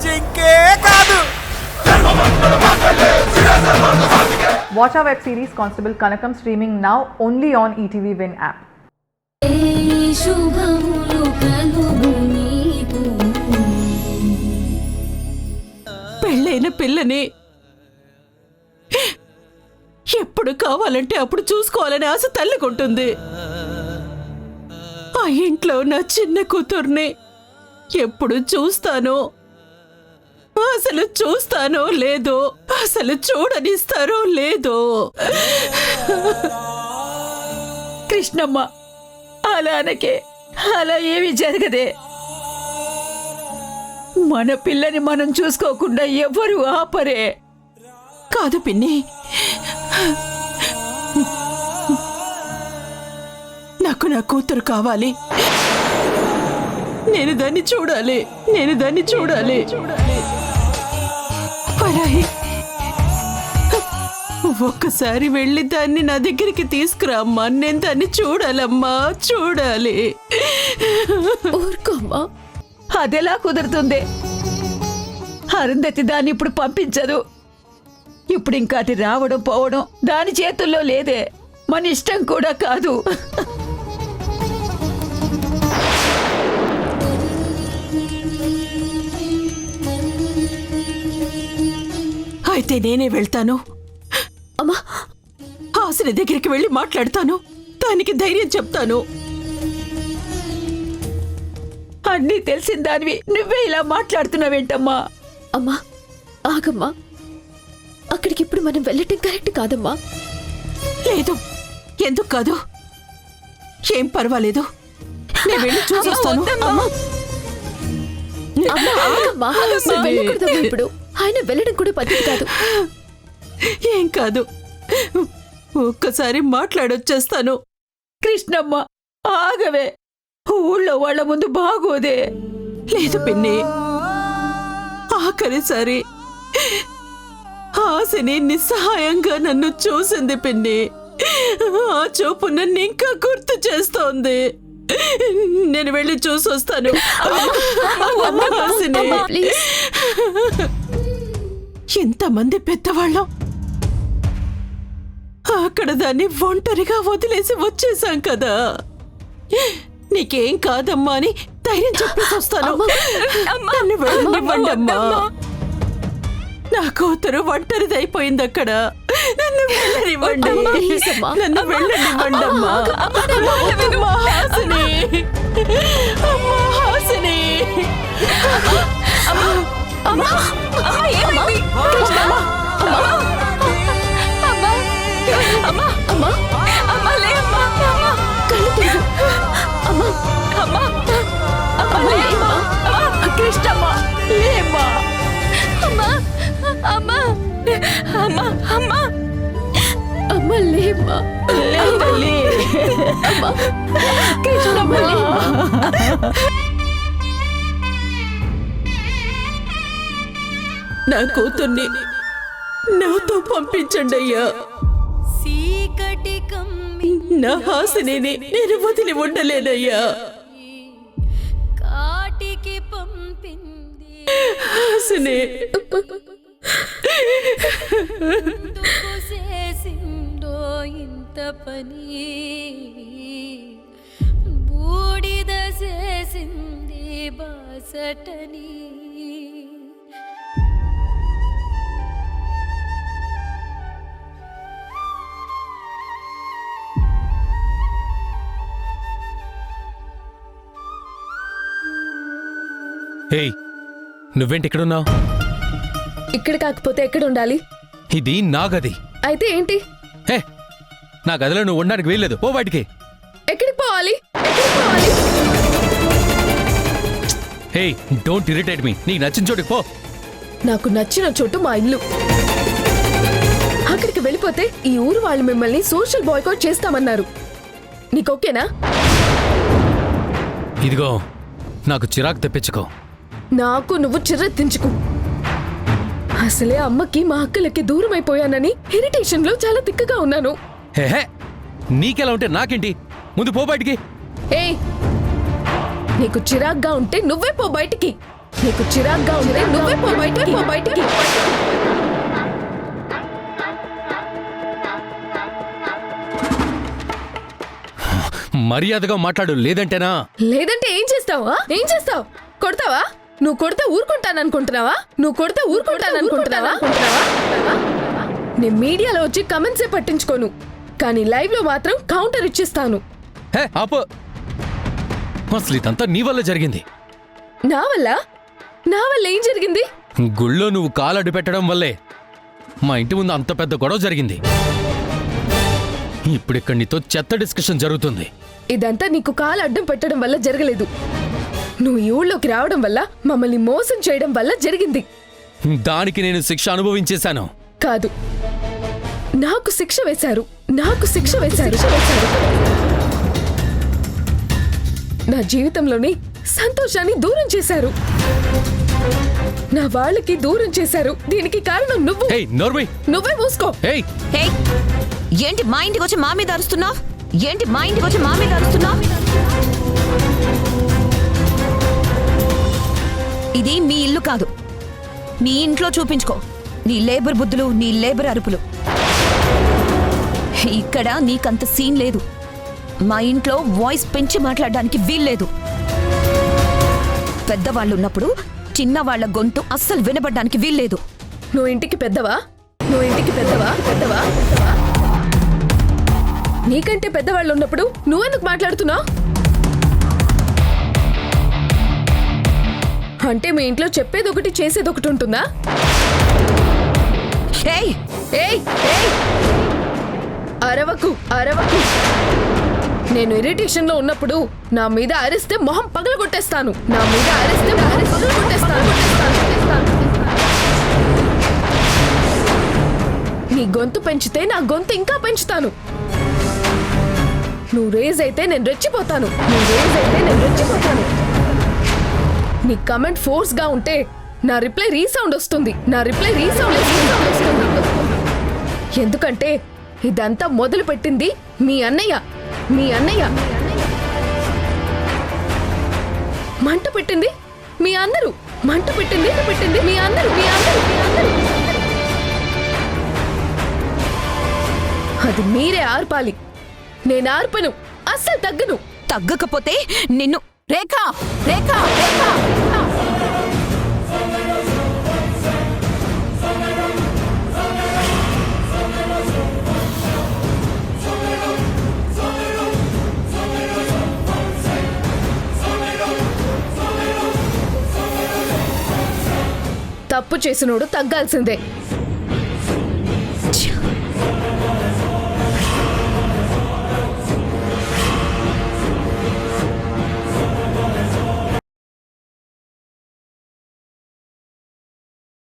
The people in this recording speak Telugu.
జింకే కాదు. Watch our web series Constable Kanakam streaming now only on ETV Win app. పెళ్ళైన పిల్లని ఎప్పుడు కావాలంటే అప్పుడు చూసుకోవాలని ఆశ తల్లికుంటుంది. ఆ ఇంట్లో నా చిన్న కూతుర్ని ఎప్పుడు చూస్తానో, అసలు చూస్తానో లేదో, అసలు చూడనిస్తారో లేదో. కృష్ణమ్మ అలా అనకే, అలా ఏమీ జరగదే. మన పిల్లని మనం చూసుకోకుండా ఎవరు ఆపరే. కాదు పిన్ని, నాకు నా కూతురు కావాలి. నేను దాన్ని చూడాలి, నేను దాన్ని చూడాలి. పరాయి, ఒక్కసారి వెళ్ళి దాన్ని నా దగ్గరికి తీసుకురామ్మా. నేను దాన్ని చూడాలమ్మా, చూడాలి. ఊరుకోమ్మా, అదెలా కుదురుతుంది? అరుంధతి దాన్ని ఇప్పుడు పంపించదు. ఇప్పుడు ఇంకా అది రావడం పోవడం దాని చేతుల్లో లేదే, మన ఇష్టం కూడా కాదు. అయితే నేనే వెళ్తాను. అమ్మా, హాసిని దగ్గరికి వెళ్ళి మాట్లాడతాను. దానికి ధైర్యం చెప్తాను. అన్నీ తెలిసిన దానివి నువ్వే ఇలా మాట్లాడుతున్నావేంటమ్మా? అమ్మా ఆగమ్మా, అక్కడికి ఇప్పుడు మనం వెళ్ళటం కరెక్ట్ కాదమ్మా. లేదు, ఎందుకు కాదు? ఏం పర్వాలేదు, నేను వెళ్ళి చూసొస్తాను. వెళ్ళకూడదమ్మా ఇప్పుడు. ఆయన వెళ్ళడం కూడా పద్ధతి కాదు. ఏం కాదు, ఒక్కసారి మాట్లాడొచ్చేస్తాను. కృష్ణమ్మ ఆగవే, ఊళ్ళో వాళ్ళ ముందు బాగోదే. లేదు పిన్ని, ఆఖరిసారి హాసిని నిస్సహాయంగా నన్ను చూసింది పిన్ని. ఆ చూపు నన్ను ఇంకా గుర్తు చేస్తోంది. నేను వెళ్ళి చూసొస్తాను. హాసిని, ఎంతమంది పెద్దవాళ్ళం, అక్కడ దాన్ని ఒంటరిగా వదిలేసి వచ్చేసాం కదా. నీకేం కాదమ్మా అని ధైర్యం చెప్పేసి వస్తాను. నన్ను వెళ్ళనివ్వండమ్మా. నా కూతురు ఒంటరిదైపోయింది అక్కడ. నన్ను వెళ్ళనివ్వండి, నన్ను వెళ్ళనివ్వండమ్మా. హాసిని, అమ్మా హాసిని. కృష్ణమ్మ లేమ్మా. అమ్మా అమ్మా అమ్మా అమ్మా అమ్మా లేమ్మా. లేదల్లి, కృష్ణమ్మ లేమ్మా. నా కూతుర్ని నాతో పంపించండి అయ్యా. నా హాసిని నేను వదిలి ఉండలేనయ్యా. హాసిని, ఇంత పని బూడిద చేసింది బాసటని. ఏయ్, నువ్వేంటి ఇక్కడున్నావు? ఇక్కడ కాకపోతే ఎక్కడ ఉండాలి? ఇది నా గది. అయితే ఏంటి? హే, నా గదిలో నువ్వు ఉండడానికి వీల్లేదు. పో బయటికి. ఎక్కడికి పోవాలి? ఎక్కడికి పోవాలి? హే, డోంట్ ఇరిటేట్ మీ. నీకు నచ్చిన చోటుకి పో. నాకు నచ్చిన చోటు మా ఇల్లు. అక్కడికి వెళ్ళిపోతే ఈ ఊరు వాళ్ళు మిమ్మల్ని సోషల్ బాయ్కాట్ చేస్తామన్నారు. నీకు ఓకేనా? ఇదిగో, నాకు చిరాకు తెప్పించుకో. నాకు నువ్వు చిర్రెత్తించుకు. అసలే అమ్మకి మా అక్కలకి దూరం అయిపోయానని ఇరిటేషన్ లో చాలా తిక్కగా ఉన్నాను. హే, నీకెలా ఉంటే నాకేంటి? ముందు పో బయటికి. ఏయ్, నీకు చిరాగ్గా ఉంటే నువ్వే పో బయటికి. నీకు చిరాగ్గా ఉంటే నువ్వే పో బయటికి. మర్యాదగా మాట్లాడు, లేదంటేనా? లేదంటే ఏం చేస్తావా? కొడతావా? నువ్వు కొడితే ఊరుకుంటాననుకుంటున్నావా? నేను మీడియాలో వచ్చి కమెంట్సే పట్టించుకోను, కానీ లైవ్ లో మాత్రం కౌంటర్ ఇచ్చిస్తాను. హే ఆపు. అసలు ఇదంతా నీ వల్ల జరిగింది. నా వల్ల ఏం జరిగింది? గుళ్ళో నువ్వు కాలడ్డు పెట్టడం వల్లే మా ఇంటి ముందు అంత పెద్ద గొడవ జరిగింది. ఇప్పుడిక్కడ నీతో చెత్త డిస్కషన్ జరుగుతుంది. ఇదంతా నీకు కాలు అడ్డం పెట్టడం వల్ల జరగలేదు. నువ్వు ఈ ఊళ్ళోకి రావడం వల్ల, మమ్మల్ని మోసం చేయడం వల్ల జరిగింది. దానికి నేను శిక్ష అనుభవించేశాను. కాదు, నాకు శిక్ష వేశారు. నా జీవితంలోని సంతోషాన్ని దూరం చేశారు. నా వాళ్ళకి దూరం చేశారు. దీనికి కారణం నువ్వు. హే నోర్మై, నువ్వే మూసుకో. హే హే, ఏంటి మా ఇంటికి వచ్చి మా మీద అరుస్తున్నావు? ఇది మీ ఇల్లు కాదు. నీ ఇంట్లో చూపించుకో నీ లేబర్ బుద్ధులు, నీ లేబర్ అరుపులు. ఇక్కడ నీకంత సీన్ లేదు. మా ఇంట్లో వాయిస్ పెంచి మాట్లాడడానికి వీల్లేదు. పెద్దవాళ్ళు ఉన్నప్పుడు చిన్నవాళ్ల గొంతు అస్సలు వినబడ్డానికి వీల్లేదు. నువ్వు ఇంటికి పెద్దవా? నీకంటే పెద్దవాళ్ళు ఉన్నప్పుడు నువ్వెందుకు మాట్లాడుతున్నావు? అంటే మీ ఇంట్లో చెప్పేది ఒకటి చేసేది ఒకటి ఉంటుందా? ఏయ్ ఏయ్ అరవకు. నేను ఇరిటేషన్ లో ఉన్నప్పుడు నా మీద అరిస్తే మొహం పగలగొట్టేస్తాను. నీ గొంతు పెంచితే నా గొంతు ఇంకా పెంచుతాను. నువ్వు రేజ్ అయితే నేను రెచ్చిపోతాను. నీ కమెంట్ ఫోర్స్ గా ఉంటే నా రిప్లై రీసౌండ్ వస్తుంది. ఎందుకంటే ఇదంతా మొదలు పెట్టింది మీ అన్నయ్య. మంట పెట్టింది మీ అందరూ. మీ అందరూ. అది మీరే ఆర్పాలి. నేను ఆర్పను, అస్సలు తగ్గను. తగ్గకపోతే నిన్ను రేఖా తప్పు చేసినోడు తగ్గాల్సిందే.